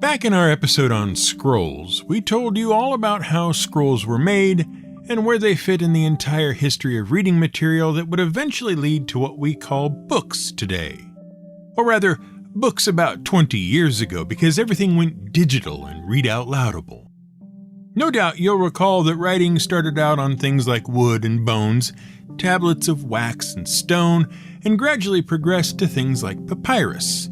Back in our episode on scrolls, we told you all about how scrolls were made and where they fit in the entire history of reading material that would eventually lead to what we call books today. Or rather, books about 20 years ago, because everything went digital and read-out-loudable. No doubt you'll recall that writing started out on things like wood and bones, tablets of wax and stone, and gradually progressed to things like papyrus.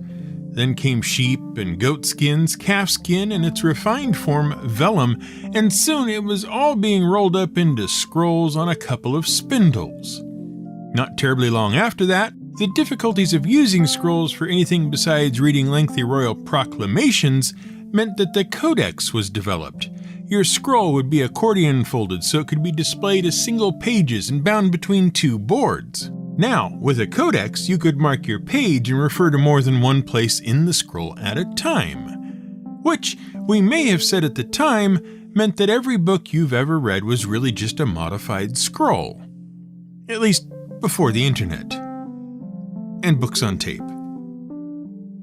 Then came sheep and goat skins, calf skin, and its refined form, vellum, and soon it was all being rolled up into scrolls on a couple of spindles. Not terribly long after that, the difficulties of using scrolls for anything besides reading lengthy royal proclamations meant that the codex was developed. Your scroll would be accordion folded so it could be displayed as single pages and bound between two boards. Now, with a codex, you could mark your page and refer to more than one place in the scroll at a time. Which, we may have said at the time, meant that every book you've ever read was really just a modified scroll. At least before the internet. And books on tape.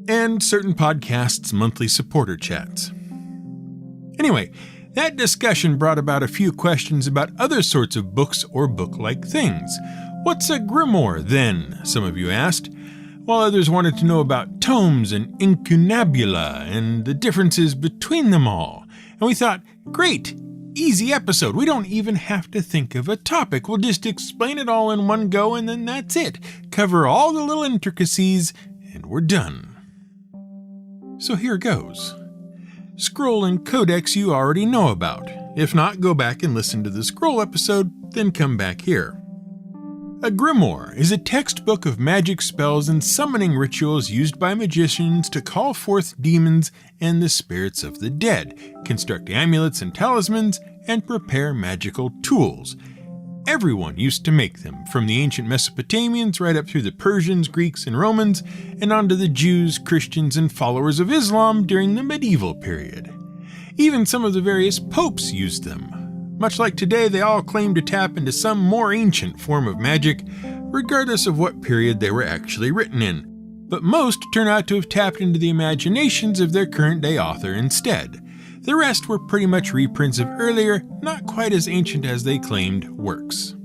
And certain podcasts' monthly supporter chats. Anyway, that discussion brought about a few questions about other sorts of books or book-like things. What's a grimoire, then? Some of you asked, while others wanted to know about tomes and incunabula and the differences between them all. And we thought, great, easy episode. We don't even have to think of a topic. We'll just explain it all in one go, and then that's it. Cover all the little intricacies, and we're done. So here goes. Scroll and codex you already know about. If not, go back and listen to the scroll episode, then come back here. A grimoire is a textbook of magic spells and summoning rituals used by magicians to call forth demons and the spirits of the dead, construct amulets and talismans, and prepare magical tools. Everyone used to make them, from the ancient Mesopotamians right up through the Persians, Greeks, and Romans, and on to the Jews, Christians, and followers of Islam during the medieval period. Even some of the various popes used them. Much like today, they all claim to tap into some more ancient form of magic, regardless of what period they were actually written in. But most turn out to have tapped into the imaginations of their current-day author instead. The rest were pretty much reprints of earlier, not quite as ancient as they claimed, works.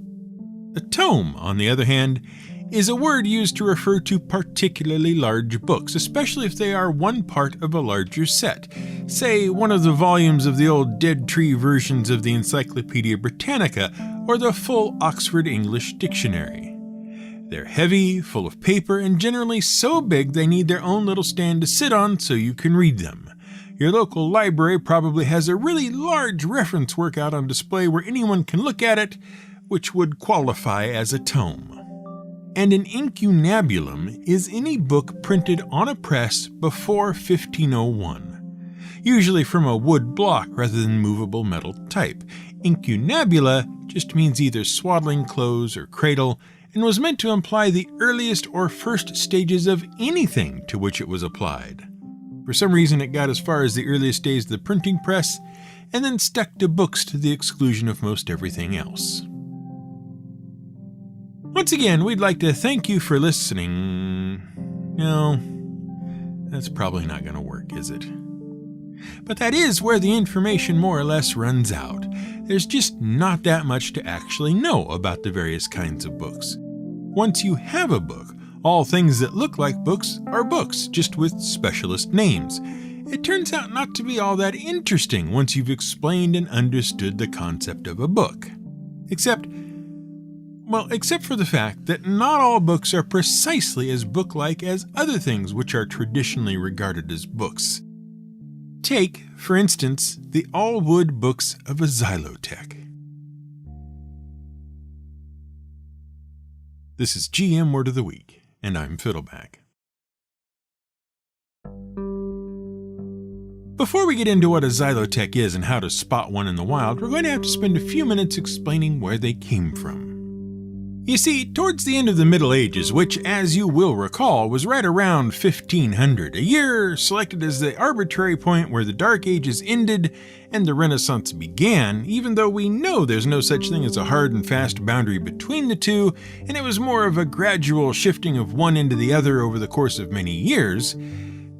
A tome, on the other hand, is a word used to refer to particularly large books, especially if they are one part of a larger set. Say, one of the volumes of the old Dead Tree versions of the Encyclopedia Britannica, or the full Oxford English Dictionary. They're heavy, full of paper, and generally so big they need their own little stand to sit on so you can read them. Your local library probably has a really large reference work out on display where anyone can look at it, which would qualify as a tome. And an incunabulum is any book printed on a press before 1501, usually from a wood block rather than movable metal type. Incunabula just means either swaddling clothes or cradle, and was meant to imply the earliest or first stages of anything to which it was applied. For some reason it got as far as the earliest days of the printing press, and then stuck to books to the exclusion of most everything else. Once again, we'd like to thank you for listening. No, that's probably not going to work, is it? But that is where the information more or less runs out. There's just not that much to actually know about the various kinds of books. Once you have a book, all things that look like books are books, just with specialist names. It turns out not to be all that interesting once you've explained and understood the concept of a book. Except for the fact that not all books are precisely as book-like as other things which are traditionally regarded as books. Take, for instance, the all-wood books of a Xylothek. This is GM Word of the Week, and I'm Fiddleback. Before we get into what a Xylothek is and how to spot one in the wild, we're going to have to spend a few minutes explaining where they came from. You see, towards the end of the Middle Ages, which, as you will recall, was right around 1500, a year selected as the arbitrary point where the Dark Ages ended and the Renaissance began, even though we know there's no such thing as a hard and fast boundary between the two, and it was more of a gradual shifting of one into the other over the course of many years,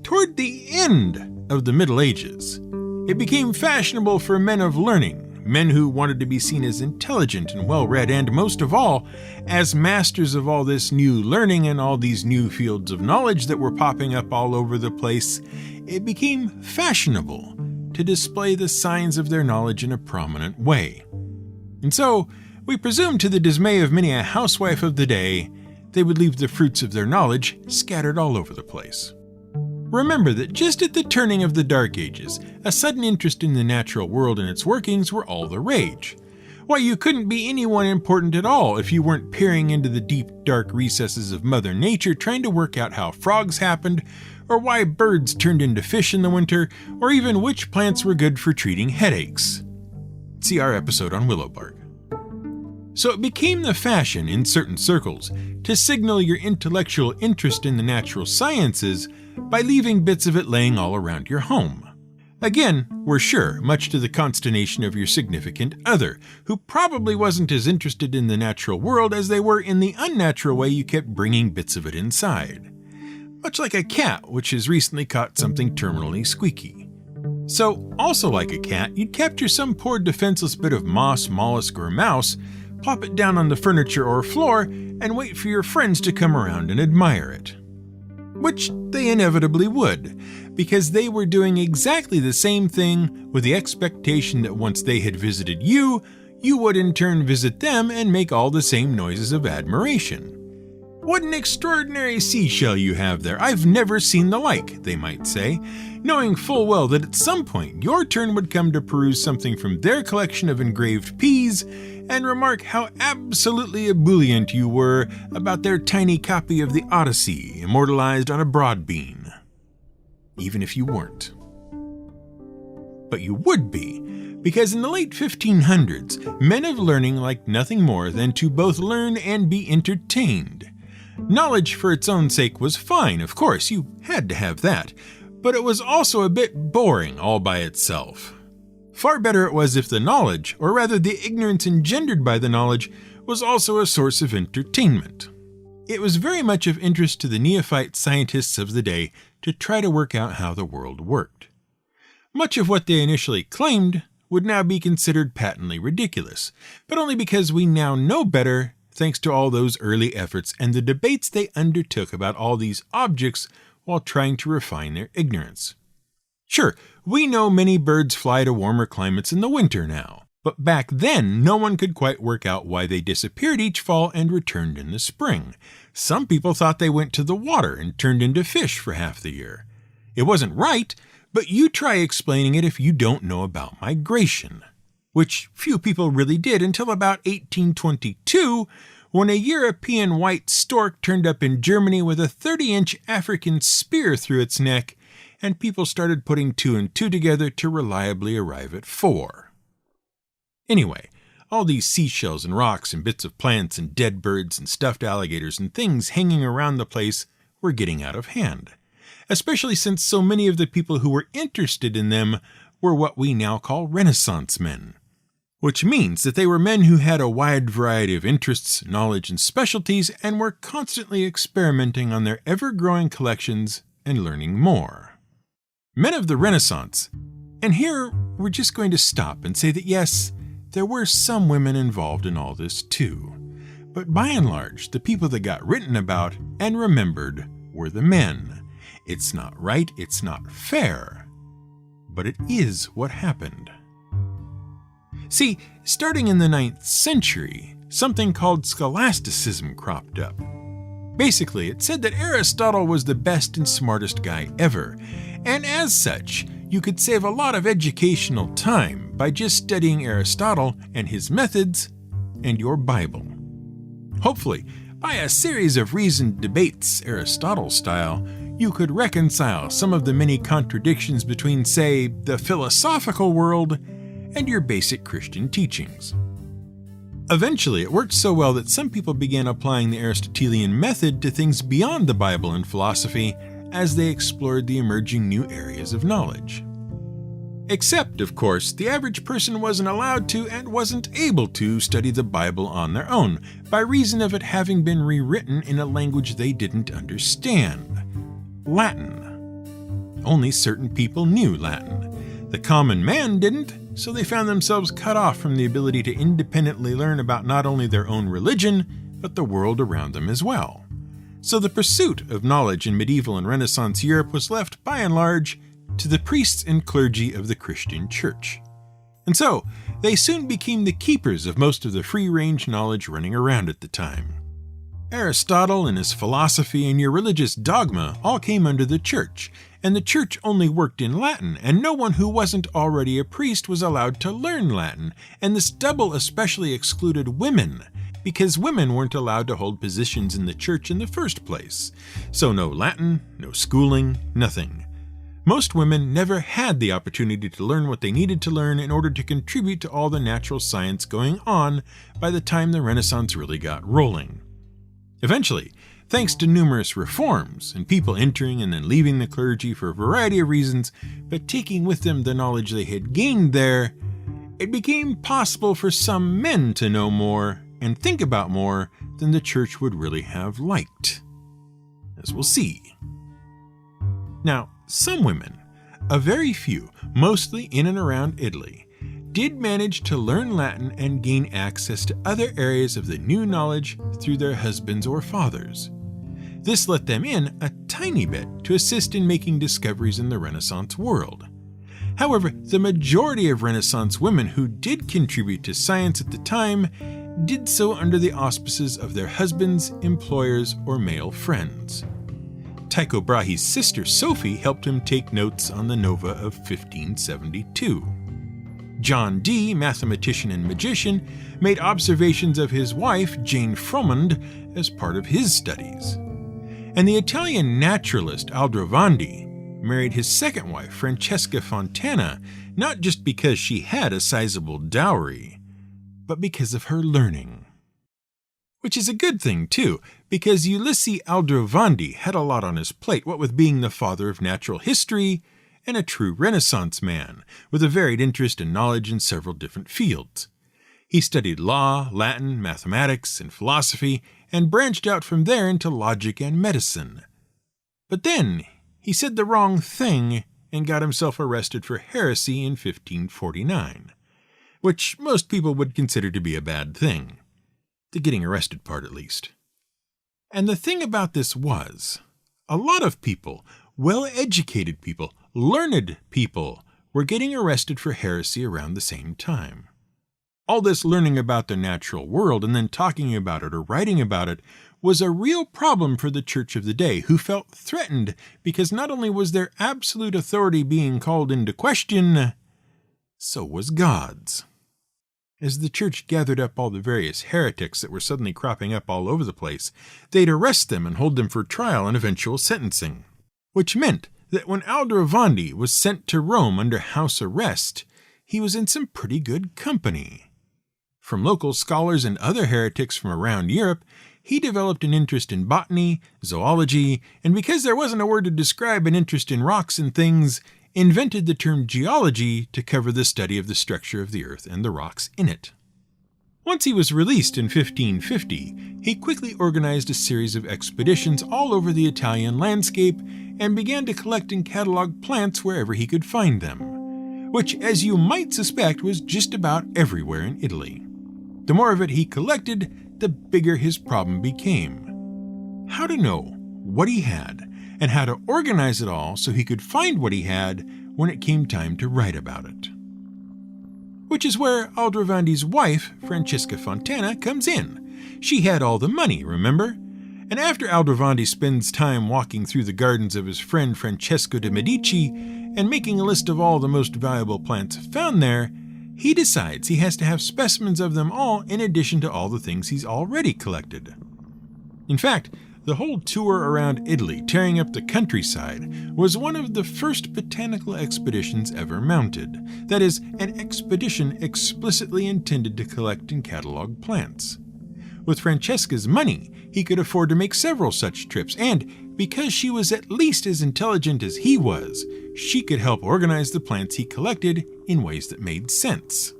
toward the end of the Middle Ages. It became fashionable for men of learning, men who wanted to be seen as intelligent and well-read, and most of all, as masters of all this new learning and all these new fields of knowledge that were popping up all over the place. It became fashionable to display the signs of their knowledge in a prominent way. And so, we presume to the dismay of many a housewife of the day, they would leave the fruits of their knowledge scattered all over the place. Remember that just at the turning of the Dark Ages, a sudden interest in the natural world and its workings were all the rage. Why, you couldn't be anyone important at all if you weren't peering into the deep, dark recesses of Mother Nature trying to work out how frogs happened, or why birds turned into fish in the winter, or even which plants were good for treating headaches. See our episode on willow bark. So it became the fashion in certain circles to signal your intellectual interest in the natural sciences by leaving bits of it laying all around your home. Again, we're sure, much to the consternation of your significant other, who probably wasn't as interested in the natural world as they were in the unnatural way you kept bringing bits of it inside. Much like a cat which has recently caught something terminally squeaky. So, also like a cat, you'd capture some poor defenseless bit of moss, mollusk, or mouse, plop it down on the furniture or floor, and wait for your friends to come around and admire it. Which they inevitably would, because they were doing exactly the same thing with the expectation that once they had visited you, you would in turn visit them and make all the same noises of admiration. What an extraordinary seashell you have there. I've never seen the like, they might say, knowing full well that at some point your turn would come to peruse something from their collection of engraved peas and remark how absolutely ebullient you were about their tiny copy of the Odyssey immortalized on a broad bean. Even if you weren't. But you would be, because in the late 1500s, men of learning liked nothing more than to both learn and be entertained. Knowledge for its own sake was fine, of course, you had to have that, but it was also a bit boring all by itself. Far better it was if the knowledge, or rather the ignorance engendered by the knowledge, was also a source of entertainment. It was very much of interest to the neophyte scientists of the day to try to work out how the world worked. Much of what they initially claimed would now be considered patently ridiculous, but only because we now know better thanks to all those early efforts and the debates they undertook about all these objects while trying to refine their ignorance. Sure, we know many birds fly to warmer climates in the winter now, but back then no one could quite work out why they disappeared each fall and returned in the spring. Some people thought they went to the water and turned into fish for half the year. It wasn't right, but you try explaining it if you don't know about migration. Which few people really did until about 1822, when a European white stork turned up in Germany with a 30-inch African spear through its neck, and people started putting 2 and 2 together to reliably arrive at 4. Anyway, all these seashells and rocks and bits of plants and dead birds and stuffed alligators and things hanging around the place were getting out of hand, especially since so many of the people who were interested in them were what we now call Renaissance men. Which means that they were men who had a wide variety of interests, knowledge, and specialties, and were constantly experimenting on their ever-growing collections and learning more. Men of the Renaissance. And here we're just going to stop and say that yes, there were some women involved in all this too. But by and large, the people that got written about and remembered were the men. It's not right, it's not fair, but it is what happened. See, starting in the 9th century, something called scholasticism cropped up. Basically, it said that Aristotle was the best and smartest guy ever, and as such, you could save a lot of educational time by just studying Aristotle and his methods and your Bible. Hopefully, by a series of reasoned debates, Aristotle style, you could reconcile some of the many contradictions between, say, the philosophical world and your basic Christian teachings. Eventually, it worked so well that some people began applying the Aristotelian method to things beyond the Bible and philosophy as they explored the emerging new areas of knowledge. Except, of course, the average person wasn't allowed to and wasn't able to study the Bible on their own, by reason of it having been rewritten in a language they didn't understand: Latin. only certain people knew Latin. The common man didn't, so they found themselves cut off from the ability to independently learn about not only their own religion, but the world around them as well. So the pursuit of knowledge in medieval and Renaissance Europe was left, by and large, to the priests and clergy of the Christian Church. And so, they soon became the keepers of most of the free-range knowledge running around at the time. Aristotle and his philosophy and your religious dogma all came under the Church, and the Church only worked in Latin, and no one who wasn't already a priest was allowed to learn Latin, and this double especially excluded women, because women weren't allowed to hold positions in the Church in the first place. So no Latin, no schooling, nothing. Most women never had the opportunity to learn what they needed to learn in order to contribute to all the natural science going on by the time the Renaissance really got rolling. Eventually, thanks to numerous reforms and people entering and then leaving the clergy for a variety of reasons, but taking with them the knowledge they had gained there, it became possible for some men to know more and think about more than the Church would really have liked. As we'll see. Now, some women, a very few, mostly in and around Italy, did manage to learn Latin and gain access to other areas of the new knowledge through their husbands or fathers. This let them in a tiny bit to assist in making discoveries in the Renaissance world. However, the majority of Renaissance women who did contribute to science at the time did so under the auspices of their husbands, employers, or male friends. Tycho Brahe's sister Sophie helped him take notes on the Nova of 1572. John Dee, mathematician and magician, made observations of his wife, Jane Froment, as part of his studies. And the Italian naturalist Aldrovandi married his second wife, Francesca Fontana, not just because she had a sizable dowry, but because of her learning. Which is a good thing, too, because Ulysses Aldrovandi had a lot on his plate, what with being the father of natural history and a true Renaissance man, with a varied interest and knowledge in several different fields. He studied law, Latin, mathematics, and philosophy, and branched out from there into logic and medicine. But then, he said the wrong thing and got himself arrested for heresy in 1549, which most people would consider to be a bad thing. The getting arrested part, at least. And the thing about this was, a lot of people, well-educated people, learned people, were getting arrested for heresy around the same time. All this learning about the natural world and then talking about it or writing about it was a real problem for the Church of the day, who felt threatened because not only was their absolute authority being called into question, so was God's. As the Church gathered up all the various heretics that were suddenly cropping up all over the place, they'd arrest them and hold them for trial and eventual sentencing. Which meant that when Aldrovandi was sent to Rome under house arrest, he was in some pretty good company. From local scholars and other heretics from around Europe, he developed an interest in botany, zoology, and because there wasn't a word to describe an interest in rocks and things, invented the term geology to cover the study of the structure of the earth and the rocks in it. Once he was released in 1550, he quickly organized a series of expeditions all over the Italian landscape and began to collect and catalog plants wherever he could find them, which, as you might suspect, was just about everywhere in Italy. The more of it he collected, the bigger his problem became. How to know what he had, and how to organize it all so he could find what he had when it came time to write about it. Which is where Aldrovandi's wife, Francesca Fontana, comes in. She had all the money, remember? And after Aldrovandi spends time walking through the gardens of his friend Francesco de' Medici and making a list of all the most valuable plants found there, he decides he has to have specimens of them all in addition to all the things he's already collected. In fact, the whole tour around Italy, tearing up the countryside, was one of the first botanical expeditions ever mounted. That is, an expedition explicitly intended to collect and catalog plants. With Francesca's money, he could afford to make several such trips, and because she was at least as intelligent as he was, she could help organize the plants he collected in ways that made sense.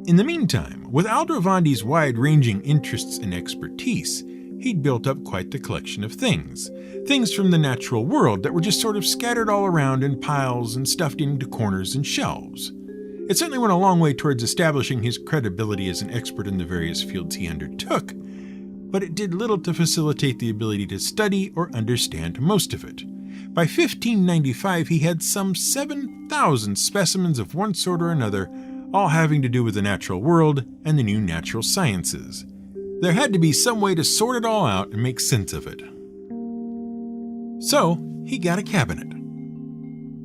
In the meantime, with Aldrovandi's wide-ranging interests and expertise, he'd built up quite the collection of things. Things from the natural world that were just sort of scattered all around in piles and stuffed into corners and shelves. It certainly went a long way towards establishing his credibility as an expert in the various fields he undertook, but it did little to facilitate the ability to study or understand most of it. By 1595, he had some 7,000 specimens of one sort or another, all having to do with the natural world and the new natural sciences. There had to be some way to sort it all out and make sense of it. So, he got a cabinet.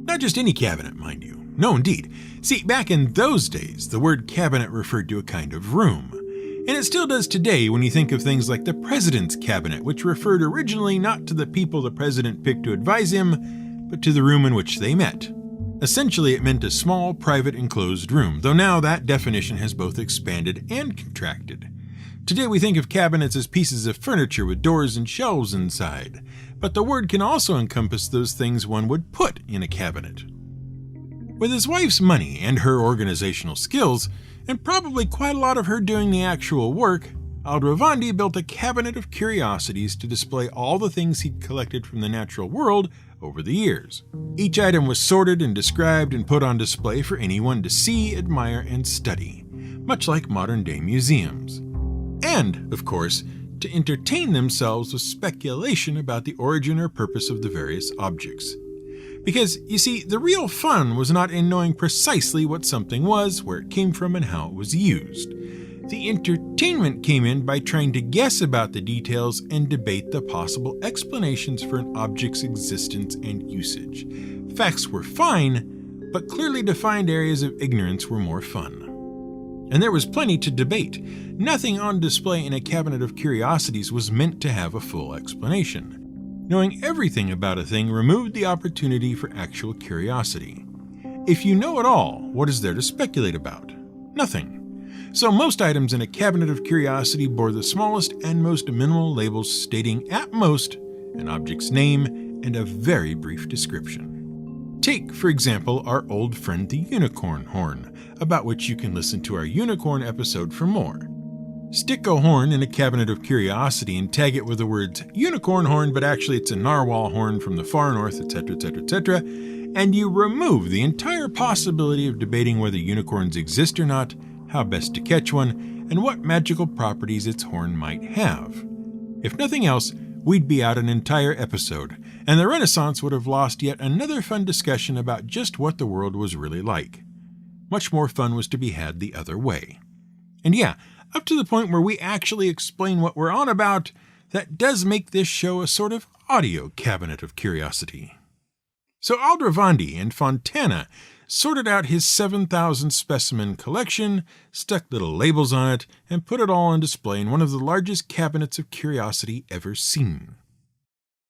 Not just any cabinet, mind you. No, indeed. See, back in those days, the word cabinet referred to a kind of room. And it still does today when you think of things like the president's cabinet, which referred originally not to the people the president picked to advise him, but to the room in which they met. Essentially, it meant a small, private, enclosed room, though now that definition has both expanded and contracted. Today we think of cabinets as pieces of furniture with doors and shelves inside, but the word can also encompass those things one would put in a cabinet. With his wife's money and her organizational skills, and probably quite a lot of her doing the actual work, Aldrovandi built a cabinet of curiosities to display all the things he'd collected from the natural world over the years. Each item was sorted and described and put on display for anyone to see, admire, and study, much like modern-day museums. And, of course, to entertain themselves with speculation about the origin or purpose of the various objects. Because, you see, the real fun was not in knowing precisely what something was, where it came from, and how it was used. The entertainment came in by trying to guess about the details and debate the possible explanations for an object's existence and usage. Facts were fine, but clearly defined areas of ignorance were more fun. And there was plenty to debate. Nothing on display in a cabinet of curiosities was meant to have a full explanation. Knowing everything about a thing removed the opportunity for actual curiosity. If you know it all, what is there to speculate about? Nothing. So most items in a cabinet of curiosity bore the smallest and most minimal labels stating at most an object's name and a very brief description. Take, for example, our old friend the unicorn horn, about which you can listen to our unicorn episode for more. Stick a horn in a cabinet of curiosity and tag it with the words unicorn horn, but actually it's a narwhal horn from the far north, etc., etc., etc., and you remove the entire possibility of debating whether unicorns exist or not, how best to catch one, and what magical properties its horn might have. If nothing else, we'd be out an entire episode, and the Renaissance would have lost yet another fun discussion about just what the world was really like. Much more fun was to be had the other way. And yeah, up to the point where we actually explain what we're on about, that does make this show a sort of audio cabinet of curiosity. So Aldrovandi and Fontana sorted out his 7,000 specimen collection, stuck little labels on it, and put it all on display in one of the largest cabinets of curiosity ever seen.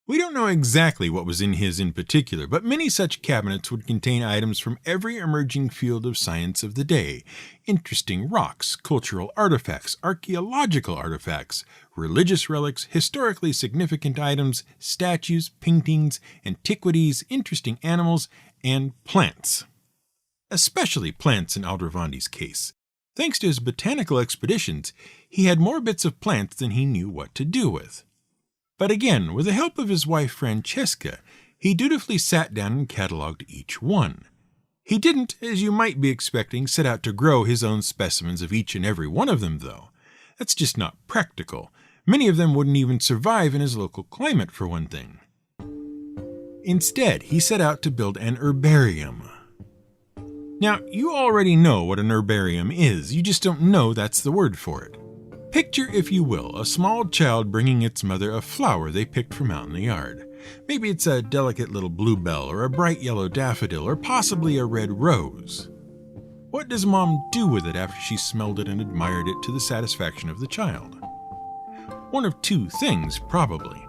We don't know exactly what was in his in particular, but many such cabinets would contain items from every emerging field of science of the day. Interesting rocks, cultural artifacts, archaeological artifacts, religious relics, historically significant items, statues, paintings, antiquities, interesting animals, and plants. Especially plants in Aldrovandi's case. Thanks to his botanical expeditions, he had more bits of plants than he knew what to do with. But again, with the help of his wife Francesca, he dutifully sat down and catalogued each one. He didn't, as you might be expecting, set out to grow his own specimens of each and every one of them, though. That's just not practical. Many of them wouldn't even survive in his local climate, for one thing. Instead, he set out to build an herbarium. Now, you already know what an herbarium is, you just don't know that's the word for it. Picture, if you will, a small child bringing its mother a flower they picked from out in the yard. Maybe it's a delicate little bluebell or a bright yellow daffodil or possibly a red rose. What does Mom do with it after she smelled it and admired it to the satisfaction of the child? One of two things, probably.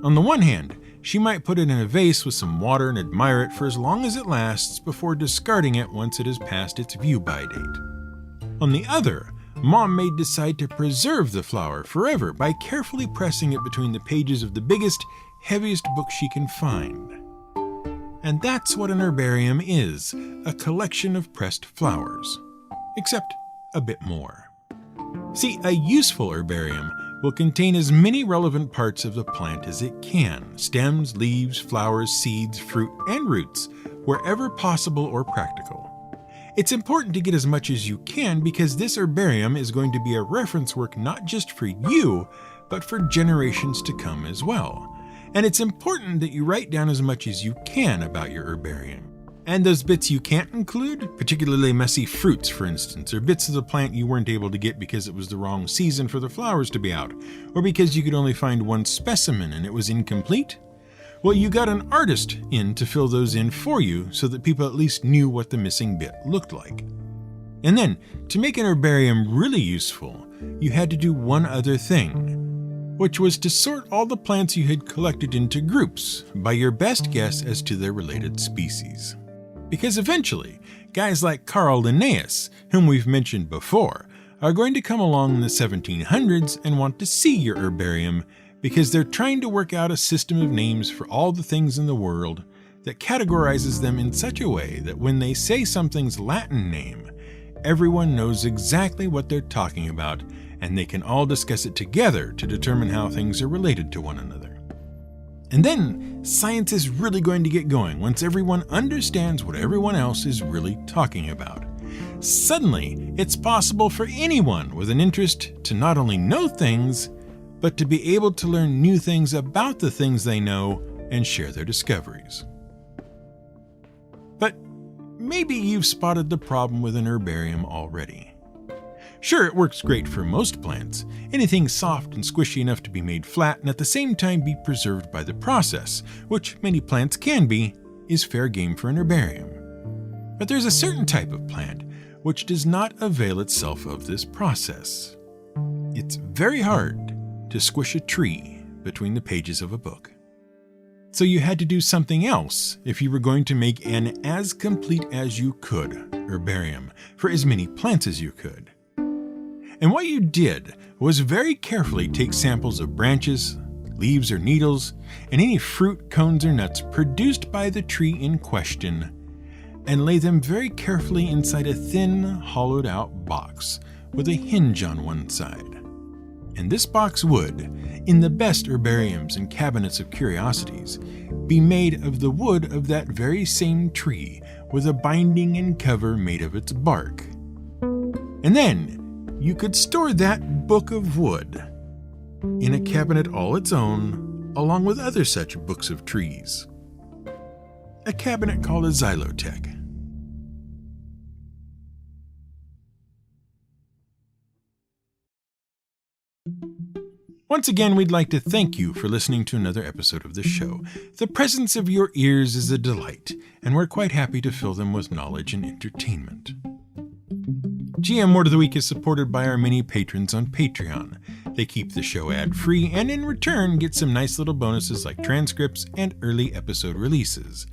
On the one hand, she might put it in a vase with some water and admire it for as long as it lasts before discarding it once it has passed its view-by date. On the other, Mom may decide to preserve the flower forever by carefully pressing it between the pages of the biggest, heaviest book she can find. And that's what an herbarium is, a collection of pressed flowers. Except a bit more. See, a useful herbarium will contain as many relevant parts of the plant as it can: stems, leaves, flowers, seeds, fruit, and roots, wherever possible or practical. It's important to get as much as you can because this herbarium is going to be a reference work not just for you, but for generations to come as well. And it's important that you write down as much as you can about your herbarium. And those bits you can't include, particularly messy fruits, for instance, or bits of the plant you weren't able to get because it was the wrong season for the flowers to be out, or because you could only find one specimen and it was incomplete, well, you got an artist in to fill those in for you so that people at least knew what the missing bit looked like. And then, to make an herbarium really useful, you had to do one other thing, which was to sort all the plants you had collected into groups by your best guess as to their related species. Because eventually, guys like Carl Linnaeus, whom we've mentioned before, are going to come along in the 1700s and want to see your herbarium because they're trying to work out a system of names for all the things in the world that categorizes them in such a way that when they say something's Latin name, everyone knows exactly what they're talking about and they can all discuss it together to determine how things are related to one another. And then, science is really going to get going once everyone understands what everyone else is really talking about. Suddenly, it's possible for anyone with an interest to not only know things, but to be able to learn new things about the things they know and share their discoveries. But maybe you've spotted the problem with an herbarium already. Sure, it works great for most plants. Anything soft and squishy enough to be made flat and at the same time be preserved by the process, which many plants can be, is fair game for an herbarium. But there's a certain type of plant which does not avail itself of this process. It's very hard to squish a tree between the pages of a book. So you had to do something else if you were going to make an as complete as you could herbarium for as many plants as you could. And what you did was very carefully take samples of branches, leaves or needles, and any fruit, cones, or nuts produced by the tree in question, and lay them very carefully inside a thin, hollowed-out box with a hinge on one side. And this box would, in the best herbariums and cabinets of curiosities, be made of the wood of that very same tree with a binding and cover made of its bark. And then, you could store that book of wood in a cabinet all its own, along with other such books of trees. A cabinet called a Xylothek. Once again, we'd like to thank you for listening to another episode of the show. The presence of your ears is a delight, and we're quite happy to fill them with knowledge and entertainment. GM Word of the Week is supported by our many patrons on Patreon. They keep the show ad-free and in return get some nice little bonuses like transcripts and early episode releases.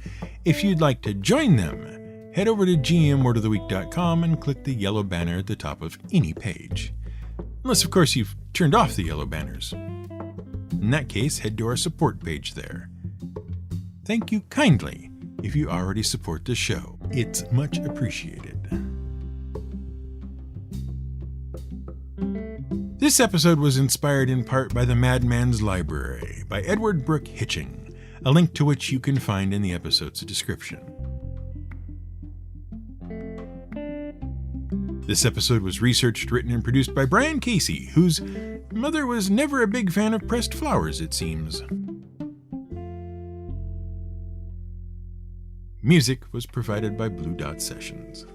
If you'd like to join them, head over to gmwordoftheweek.com and click the yellow banner at the top of any page. Unless, of course, you've turned off the yellow banners. In that case, head to our support page there. Thank you kindly if you already support the show. It's much appreciated. This episode was inspired in part by The Madman's Library by Edward Brooke Hitching, a link to which you can find in the episode's description. This episode was researched, written, and produced by Brian Casey, whose mother was never a big fan of pressed flowers, it seems. Music was provided by Blue Dot Sessions.